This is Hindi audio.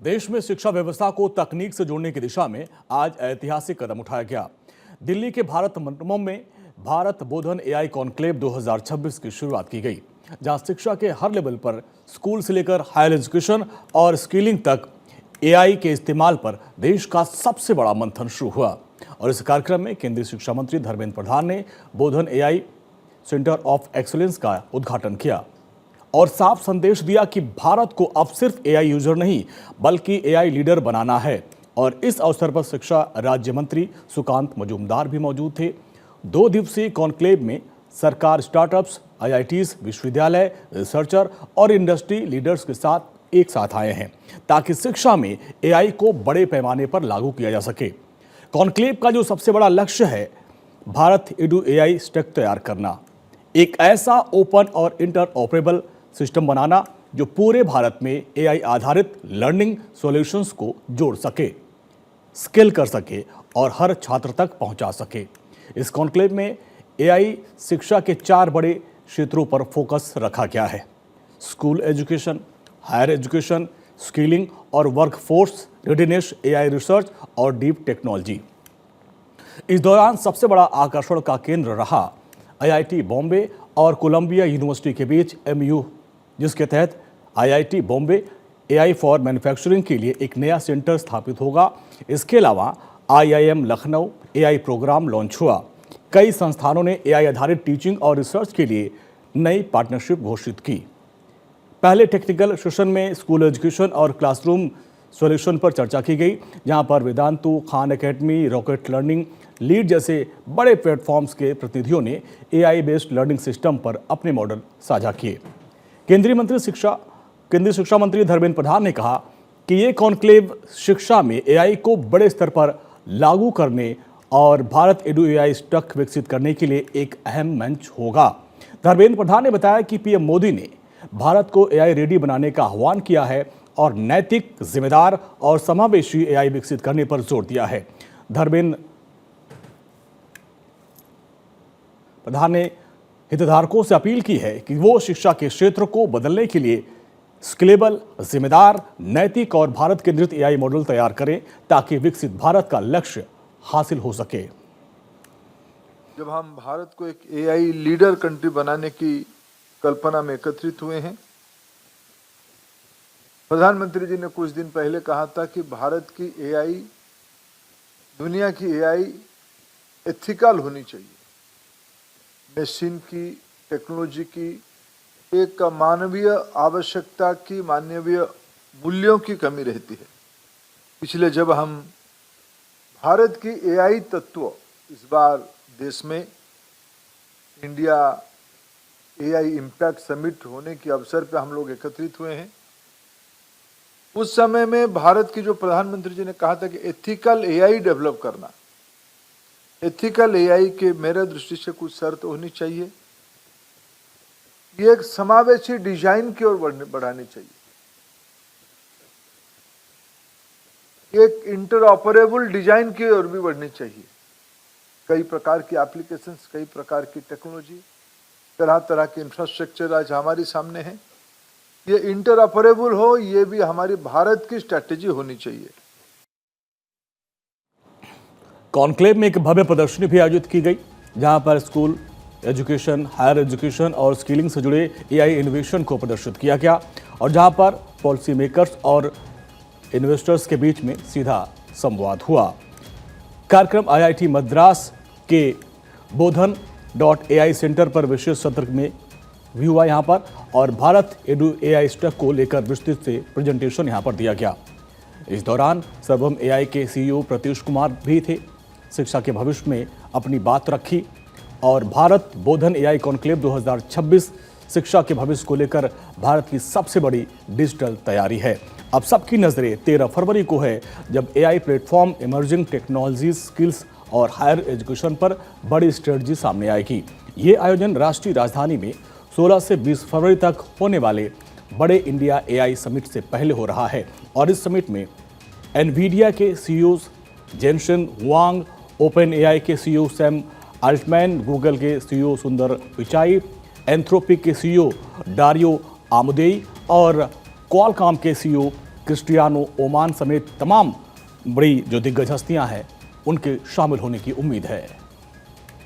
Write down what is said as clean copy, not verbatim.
देश में शिक्षा व्यवस्था को तकनीक से जोड़ने की दिशा में आज ऐतिहासिक कदम उठाया गया। दिल्ली के भारत मंडपम में भारत बोधन एआई कॉन्क्लेव 2026 की शुरुआत की गई, जहां शिक्षा के हर लेवल पर स्कूल से लेकर हायर एजुकेशन और स्किलिंग तक एआई के इस्तेमाल पर देश का सबसे बड़ा मंथन शुरू हुआ। और इस कार्यक्रम में केंद्रीय शिक्षा मंत्री धर्मेंद्र प्रधान ने बोधन एआई सेंटर ऑफ एक्सीलेंस का उद्घाटन किया और साफ संदेश दिया कि भारत को अब सिर्फ एआई यूजर नहीं बल्कि एआई लीडर बनाना है। और इस अवसर पर शिक्षा राज्य मंत्री सुकांत मजूमदार भी मौजूद थे। 2 दिवसीय कॉन्क्लेव में सरकार, स्टार्टअप्स, आईआईटीज, विश्वविद्यालय, रिसर्चर और इंडस्ट्री लीडर्स के साथ एक साथ आए हैं ताकि शिक्षा में एआई को बड़े पैमाने पर लागू किया जा सके। कॉन्क्लेव का जो सबसे बड़ा लक्ष्य है, भारत एडू एआई स्टैक तैयार करना, एक ऐसा ओपन और इंटरऑपरेबल सिस्टम बनाना जो पूरे भारत में एआई आधारित लर्निंग सॉल्यूशंस को जोड़ सके, स्केल कर सके और हर छात्र तक पहुंचा सके। इस कॉन्क्लेव में एआई शिक्षा के 4 बड़े क्षेत्रों पर फोकस रखा गया है: school education, higher education, skilling और वर्कफोर्स रेडीनेस, एआई रिसर्च और डीप टेक्नोलॉजी। इस दौरान सबसे बड़ा आकर्षण का केंद्र रहा आईआईटी बॉम्बे और कोलंबिया यूनिवर्सिटी के बीच एमयू, जिसके तहत IIT Bombay AI for manufacturing के लिए एक नया सेंटर स्थापित होगा। इसके अलावा IIM Lucknow AI programme launch हुआ। कई संस्थानों ने एआई आधारित टीचिंग और रिसर्च के लिए नई पार्टनरशिप घोषित की। पहले टेक्निकल सेशन में स्कूल एजुकेशन और क्लासरूम सॉल्यूशन पर चर्चा की गई, जहां पर Vedantu, Khan academy, rocket learning, lead जैसे बड़े प्लेटफॉर्म्स के प्रतिनिधियों ने एआई बेस्ड लर्निंग सिस्टम पर अपने मॉडल साझा किए। केंद्रीय शिक्षा मंत्री धर्मेंद्र प्रधान ने कहा कि ये कॉन्क्लेव शिक्षा में एआई को बड़े स्तर पर लागू करने और भारत एडू एआई स्टैक विकसित करने के लिए एक अहम मंच होगा। धर्मेंद्र प्रधान ने बताया कि पीएम मोदी ने भारत को एआई रेडी बनाने का आह्वान किया है और नैतिक, जिम्मेदार और समावेशी एआई विकसित करने पर जोर दिया है। धर्मेंद्र प्रधान ने हितधारकों से अपील की है कि वो शिक्षा के क्षेत्र को बदलने के लिए स्केलेबल, जिम्मेदार, नैतिक और भारत केंद्रित एआई मॉडल तैयार करें ताकि विकसित भारत का लक्ष्य हासिल हो सके। जब हम भारत को एक एआई लीडर कंट्री बनाने की कल्पना में एकत्रित हुए हैं, प्रधानमंत्री जी ने कुछ दिन पहले कहा था कि भारत की एआई, दुनिया की एआई एथिकल होनी चाहिए। मशीन की, टेक्नोलॉजी की, एक मानवीय आवश्यकता की, मानवीय मूल्यों की कमी रहती है। इसलिए जब हम भारत की एआई तत्व इस बार देश में इंडिया एआई इम्पैक्ट समिट होने के अवसर पर हम लोग एकत्रित हुए हैं, उस समय में भारत की जो प्रधानमंत्री जी ने कहा था कि एथिकल एआई डेवलप करना, एथिकल एआई के मेरे दृष्टि से कुछ शर्त होनी चाहिए। ये एक समावेशी डिजाइन की ओर बढ़ानी चाहिए, एक इंटरऑपरेबल डिजाइन की ओर भी बढ़नी चाहिए। कई प्रकार की एप्लीकेशंस, कई प्रकार की टेक्नोलॉजी, तरह तरह के इंफ्रास्ट्रक्चर आज हमारे सामने है। ये इंटरऑपरेबल हो, ये भी हमारी भारत की स्ट्रैटेजी होनी चाहिए। कॉन्क्लेव में एक भव्य प्रदर्शनी भी आयोजित की गई, जहां पर स्कूल एजुकेशन, हायर एजुकेशन और स्किलिंग से जुड़े एआई इनोवेशन को प्रदर्शित किया गया और जहां पर पॉलिसी मेकर्स और इन्वेस्टर्स के बीच में सीधा संवाद हुआ। कार्यक्रम आईआईटी मद्रास के बोधन.एआई सेंटर पर विशेष सत्र में भी हुआ यहाँ पर, और भारत एडू एआई स्टैक को लेकर विस्तृत से प्रेजेंटेशन यहाँ पर दिया गया। इस दौरान सर्वम एआई के सीईओ प्रतीश कुमार भी थे, शिक्षा के भविष्य में अपनी बात रखी और भारत बोधन एआई कॉन्क्लेव 2026 शिक्षा के भविष्य को लेकर भारत की सबसे बड़ी डिजिटल तैयारी है। अब सबकी नज़रें 13 फरवरी को है, जब AI platform, emerging technologies, skills और हायर एजुकेशन पर बड़ी स्ट्रेटजी सामने आएगी। ये आयोजन राष्ट्रीय राजधानी में 16 से 20 फरवरी तक होने वाले बड़े इंडिया एआई समिट से पहले हो रहा है और इस समिट में एनवीडिया के CEO Jensen Huang, OpenAI के सीईओ सैम अल्टमैन, गूगल के सीईओ सुंदर पिचाई, एंथ्रोपिक के सीईओ डारियो आमुदेई और क्वालकॉम के सीईओ क्रिस्टियानो ओमान समेत तमाम बड़ी जो दिग्गज हस्तियां हैं उनके शामिल होने की उम्मीद है।